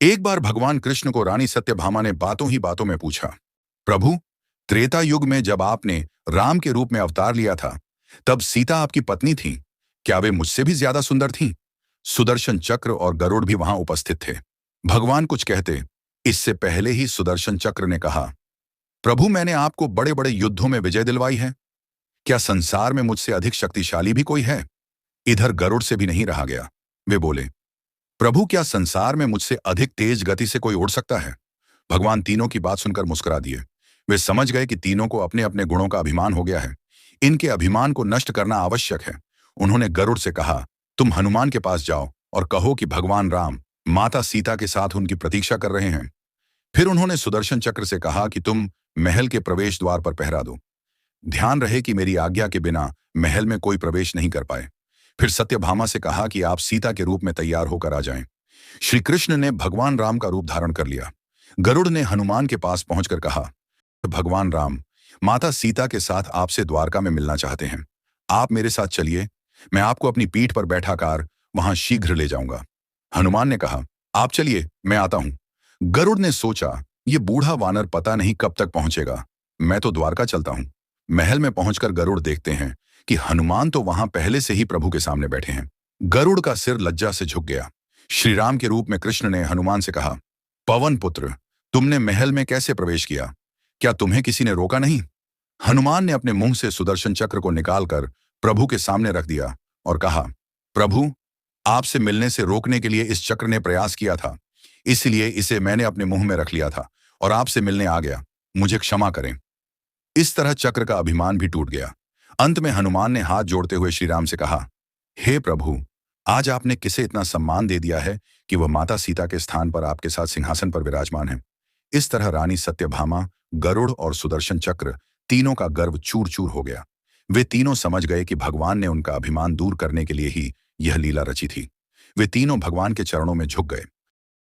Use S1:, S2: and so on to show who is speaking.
S1: एक बार भगवान कृष्ण को रानी सत्यभामा ने बातों ही बातों में पूछा, प्रभु, त्रेता युग में जब आपने राम के रूप में अवतार लिया था, तब सीता आपकी पत्नी थी। क्या वे मुझसे भी ज्यादा सुंदर थीं? सुदर्शन चक्र और गरुड़ भी वहां उपस्थित थे। भगवान कुछ कहते, इससे पहले ही सुदर्शन चक्र ने कहा, प्रभु, मैंने आपको बड़े बड़े युद्धों में विजय दिलवाई है। क्या संसार में मुझसे अधिक शक्तिशाली भी कोई है? इधर गरुड़ से भी नहीं रहा गया। वे बोले, प्रभु, क्या संसार में मुझसे अधिक तेज गति से कोई उड़ सकता है? भगवान तीनों की बात सुनकर मुस्कुरा दिए। वे समझ गए कि तीनों को अपने अपने गुणों का अभिमान हो गया है। इनके अभिमान को नष्ट करना आवश्यक है। उन्होंने गरुड़ से कहा, तुम हनुमान के पास जाओ और कहो कि भगवान राम माता सीता के साथ उनकी प्रतीक्षा कर रहे हैं। फिर उन्होंने सुदर्शन चक्र से कहा कि तुम महल के प्रवेश द्वार पर पहरा दो। ध्यान रहे कि मेरी आज्ञा के बिना महल में कोई प्रवेश नहीं कर पाए। फिर सत्यभामा से कहा कि आप सीता के रूप में तैयार होकर आ जाएं। श्री कृष्ण ने भगवान राम का रूप धारण कर लिया। गरुड़ ने हनुमान के पास पहुंचकर कहा, भगवान राम माता सीता के साथ आपसे द्वारका में मिलना चाहते हैं। आप मेरे साथ चलिए, मैं आपको अपनी पीठ पर बैठाकर वहां शीघ्र ले जाऊंगा। हनुमान ने कहा, आप चलिए, मैं आता हूं। गरुड़ ने सोचा, ये बूढ़ा वानर पता नहीं कब तक पहुंचेगा, मैं तो द्वारका चलता हूं। महल में पहुंचकर गरुड़ देखते हैं कि हनुमान तो वहां पहले से ही प्रभु के सामने बैठे हैं। गरुड़ का सिर लज्जा से झुक गया। श्री राम के रूप में कृष्ण ने हनुमान से कहा, पवन पुत्र, तुमने महल में कैसे प्रवेश किया? क्या तुम्हें किसी ने रोका नहीं? हनुमान ने अपने मुंह से सुदर्शन चक्र को निकालकर प्रभु के सामने रख दिया और कहा, प्रभु, आपसे मिलने से रोकने के लिए इस चक्र ने प्रयास किया था, इसलिए इसे मैंने अपने मुंह में रख लिया था और आपसे मिलने आ गया। मुझे क्षमा करें। इस तरह चक्र का अभिमान भी टूट गया। अंत में हनुमान ने हाथ जोड़ते हुए श्री राम से कहा, हे प्रभु, आज आपने किसे इतना सम्मान दे दिया है कि वह माता सीता के स्थान पर आपके साथ सिंहासन पर विराजमान है। इस तरह रानी सत्यभामा, गरुड़ और सुदर्शन चक्र तीनों का गर्व चूर चूर हो गया। वे तीनों समझ गए कि भगवान ने उनका अभिमान दूर करने के लिए ही यह लीला रची थी। वे तीनों भगवान के चरणों में झुक गए।